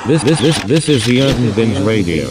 This is the Urban Binge Radio.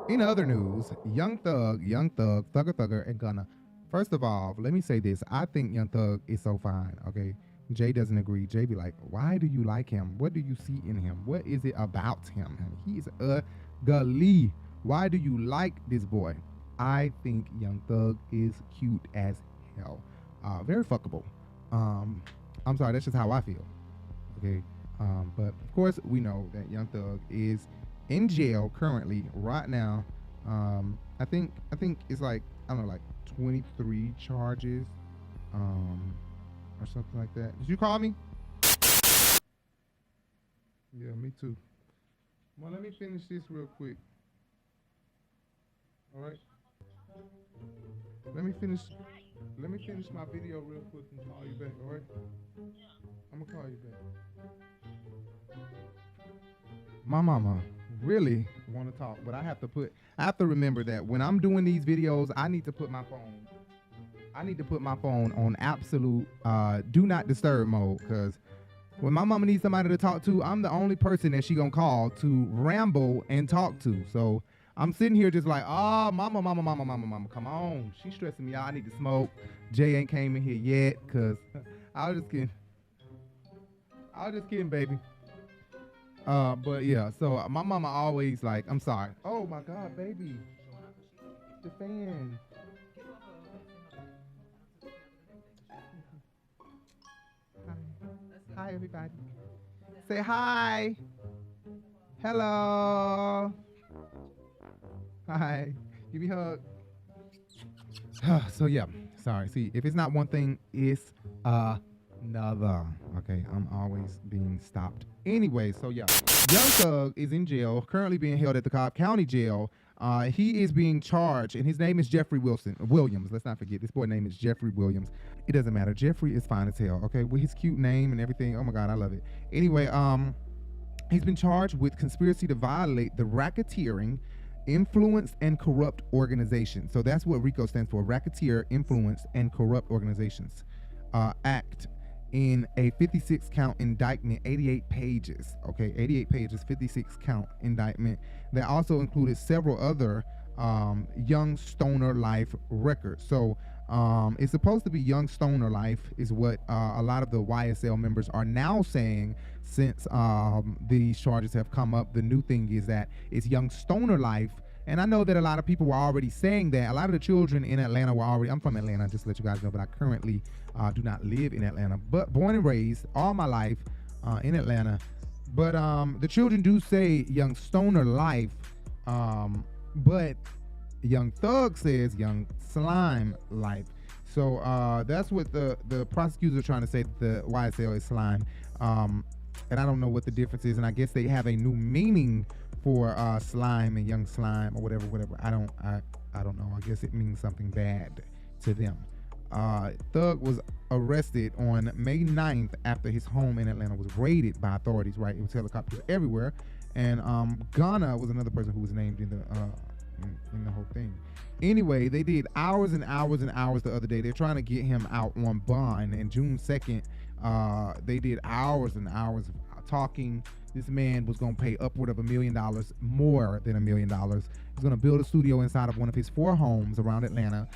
In other news, Young Thug, Thugger, and Gunna. First of all, let me say this. I think Young Thug is so fine, okay? Jay doesn't agree. Jay be like, why do you like him? What do you see in him? What is it about him? He's ugly. Why do you like this boy? I think Young Thug is cute as hell. Very fuckable. I'm sorry, that's just how I feel, okay? But of course, we know that Young Thug is in jail currently right now. I think it's like, I don't know, like 23 charges or something like that. Did you call me? Yeah, me too. Well, let me finish this real quick. All right, let me finish my video real quick and call you back. All right, I'm gonna call you back. My mama really want to talk, but I have to remember that when I'm doing these videos, I need to put my phone on absolute do not disturb mode, because when my mama needs somebody to talk to, I'm the only person that she gonna call to ramble and talk to. So I'm sitting here just like, oh, mama, come on. She's stressing me out. I need to smoke. Jay ain't came in here yet, because I was just kidding, baby. But yeah, so my mama always like, I'm sorry. Oh my God, baby. The fan. Hi, everybody. Say hi. Hello. Hi. Give me a hug. So yeah, sorry. See, if it's not one thing, it's another. Okay, I'm always being stopped. Anyway, so yeah, Young Thug is in jail, currently being held at the Cobb County Jail. He is being charged, and his name is Jeffrey Williams. Let's not forget, this boy's name is Jeffrey Williams. It doesn't matter. Jeffrey is fine as hell, okay, with his cute name and everything. Oh my God, I love it. Anyway, he's been charged with conspiracy to violate the racketeering, influence, and corrupt organization. So that's what RICO stands for: Racketeer, Influence, and Corrupt Organizations Act. In a 56 count indictment, 88 pages, okay, 88 pages, 56 count indictment that also included several other Young Stoner Life records. So it's supposed to be Young Stoner Life is what a lot of the YSL members are now saying since these charges have come up. The new thing is that it's Young Stoner Life. And I know that a lot of people were already saying that. A lot of the children in Atlanta were already, I'm from Atlanta, just to let you guys know, but I currently do not live in Atlanta, but born and raised all my life in Atlanta. But the children do say Young Stoner Life, but Young Thug says Young Slime Life. So that's what the prosecutors are trying to say, that the YSL is slime. And I don't know what the difference is, and I guess they have a new meaning for slime and Young Slime or whatever. I don't know. I guess it means something bad to them. Thug was arrested on May 9th after his home in Atlanta was raided by authorities, right? It was helicopters everywhere. And Ghana was another person who was named in the whole thing. Anyway, they did hours and hours and hours the other day. They're trying to get him out on bond. And June 2nd, they did hours and hours of talking. This man was going to pay upward of $1 million, more than $1 million. He's going to build a studio inside of one of his 4 homes around Atlanta.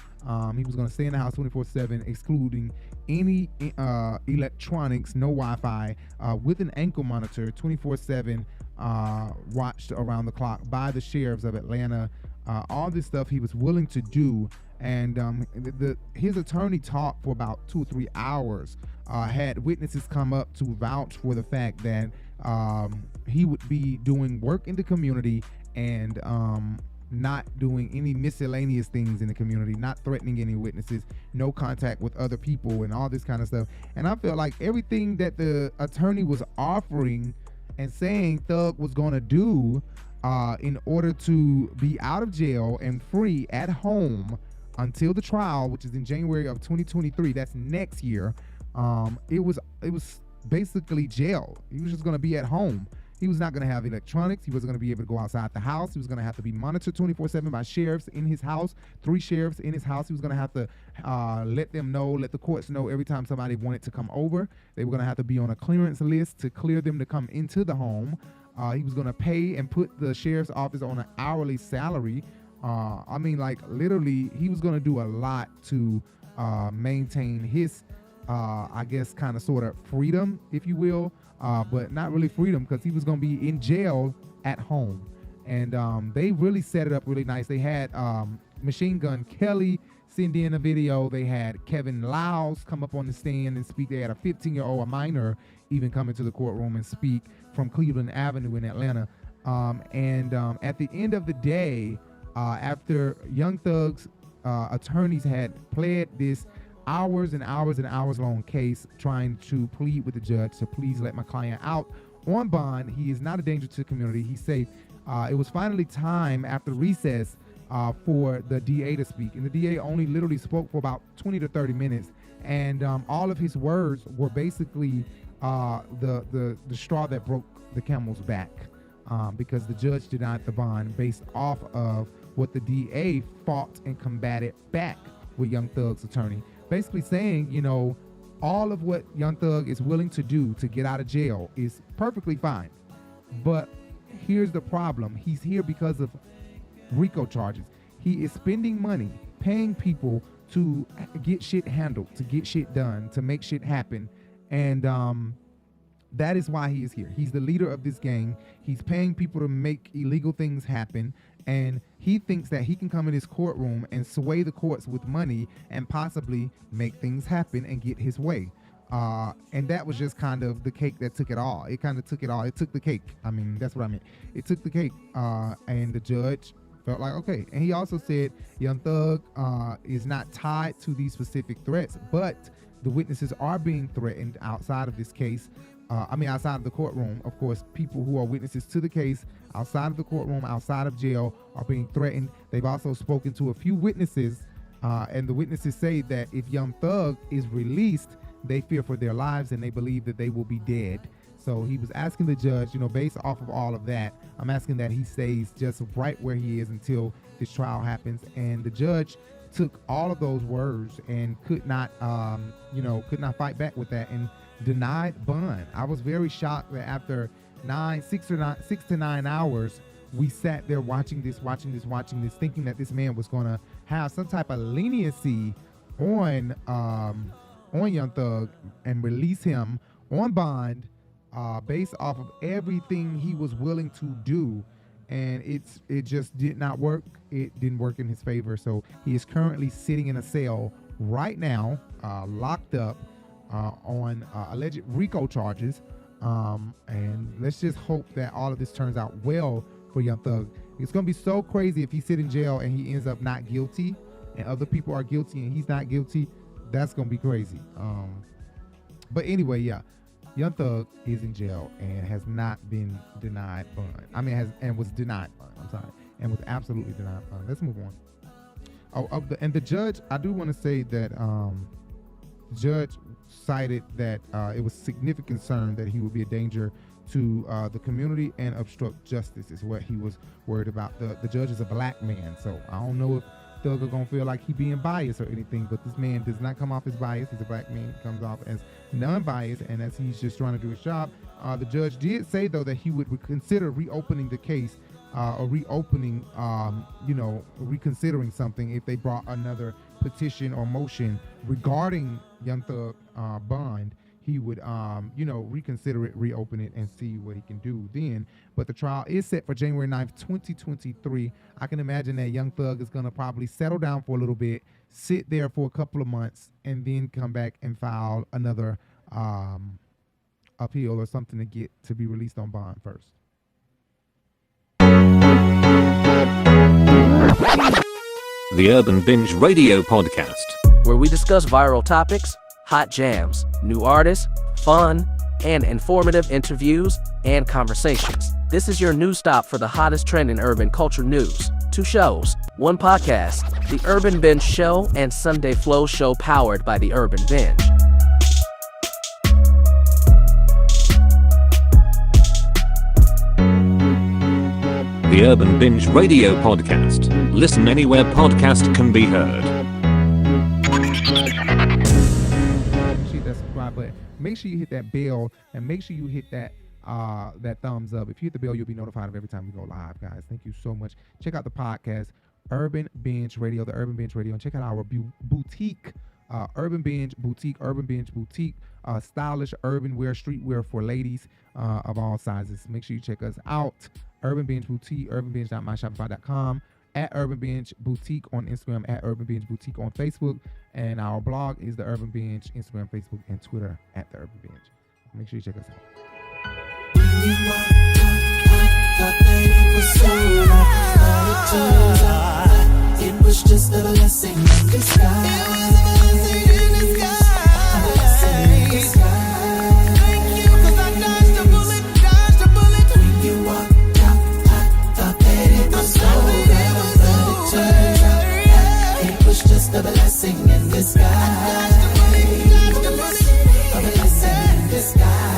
He was going to stay in the house 24/7, excluding any electronics, no Wi-Fi, with an ankle monitor, 24/7, watched around the clock by the sheriffs of Atlanta. All this stuff he was willing to do. And his attorney talked for about 2 or 3 hours, had witnesses come up to vouch for the fact that he would be doing work in the community and not doing any miscellaneous things in the community, not threatening any witnesses, no contact with other people, and all this kind of stuff. And I felt like everything that the attorney was offering and saying Thug was going to do in order to be out of jail and free at home until the trial, which is in January of 2023, that's next year, it was basically jail. He was just going to be at home. He was not going to have electronics. He wasn't going to be able to go outside the house. He was going to have to be monitored 24/7 by sheriffs in his house, 3 sheriffs in his house. He was going to have to let the courts know every time somebody wanted to come over. They were going to have to be on a clearance list to clear them to come into the home. He was going to pay and put the sheriff's office on an hourly salary. I mean, like, literally, he was going to do a lot to maintain his, I guess, kind of sort of freedom, if you will. But not really freedom, because he was going to be in jail at home. And they really set it up really nice. They had Machine Gun Kelly send in a video. They had Kevin Liles come up on the stand and speak. They had a 15-year-old, a minor, even come into the courtroom and speak from Cleveland Avenue in Atlanta. At the end of the day, after Young Thug's attorneys had pled this hours and hours and hours long case, trying to plead with the judge to please let my client out on bond. He is not a danger to the community. He said it was finally time after recess for the DA to speak, and the DA only literally spoke for about 20 to 30 minutes, and all of his words were basically the straw that broke the camel's back, because the judge denied the bond based off of what the DA fought and combated back with Young Thug's attorney. Basically saying, you know, all of what Young Thug is willing to do to get out of jail is perfectly fine. But here's the problem. He's here because of RICO charges. He is spending money, paying people to get shit handled, to get shit done, to make shit happen. And that is why he is here. He's the leader of this gang. He's paying people to make illegal things happen. And he thinks that he can come in his courtroom and sway the courts with money and possibly make things happen and get his way. And that was just kind of the cake that took it all. It kind of took it all. It took the cake. I mean, that's what I meant. It took the cake. And the judge felt like, okay. And he also said Young Thug is not tied to these specific threats, but the witnesses are being threatened outside of this case. Outside of the courtroom. Of course, people who are witnesses to the case outside of the courtroom, outside of jail, are being threatened. They've also spoken to a few witnesses, and the witnesses say that if Young Thug is released, they fear for their lives and they believe that they will be dead. So he was asking the judge, you know, based off of all of that, I'm asking that he stays just right where he is until this trial happens. And the judge took all of those words and could not fight back with that and denied bond. I was very shocked that after 6 to 9 hours, we sat there watching this, thinking that this man was going to have some type of leniency on Young Thug and release him on bond based off of everything he was willing to do. And it just did not work. It didn't work in his favor. So he is currently sitting in a cell right now, locked up on alleged RICO charges. And let's just hope that all of this turns out well for Young Thug. It's going to be so crazy if he sits in jail and he ends up not guilty and other people are guilty and he's not guilty. That's going to be crazy. But anyway, yeah. Young Thug is in jail and has not been denied bond. Was denied bond. I'm sorry. And was absolutely denied bond. Let's move on. And the judge, I do want to say that the judge cited that it was significant concern that he would be a danger to the community and obstruct justice is what he was worried about. The judge is a black man, so I don't know if Thug are gonna feel like he being biased or anything, but this man does not come off as biased. He's a black man, comes off as non-biased, and as he's just trying to do his job. The judge did say though that he would consider reopening the case or reconsidering something if they brought another petition or motion regarding Young Thug bond. He would, reconsider it, reopen it, and see what he can do then. But the trial is set for January 9th, 2023. I can imagine that Young Thug is going to probably settle down for a little bit, sit there for a couple of months, and then come back and file another appeal or something to get to be released on bond first. The Urban Binge Radio Podcast, where we discuss viral topics, hot jams, new artists, fun, and informative interviews and conversations. This is your news stop for the hottest trend in urban culture news. 2 shows, 1 podcast, The Urban Binge Show and Sunday Flow Show powered by The Urban Binge. The Urban Binge Radio Podcast. Listen anywhere podcast can be heard. Hit that subscribe button. Make sure you hit that bell and make sure you hit that thumbs up. If you hit the bell, you'll be notified of every time we go live, guys. Thank you so much. Check out the podcast, Urban Binge Radio, the Urban Binge Radio, and check out our boutique, Urban Binge Boutique, stylish urban wear, streetwear for ladies of all sizes. Make sure you check us out. Urban Binge Boutique, urbanbinge.myshopify.com, at Urban Binge Boutique on Instagram, at Urban Binge Boutique on Facebook, and our blog is the Urban Binge, Instagram, Facebook, and Twitter at the Urban Binge. Make sure you check us out. It was just a blessing in disguise. Thank you, 'cause I dodged a bullet. When you walked out, I thought that it was over, but it turned out it was just a blessing in disguise. A blessing in disguise.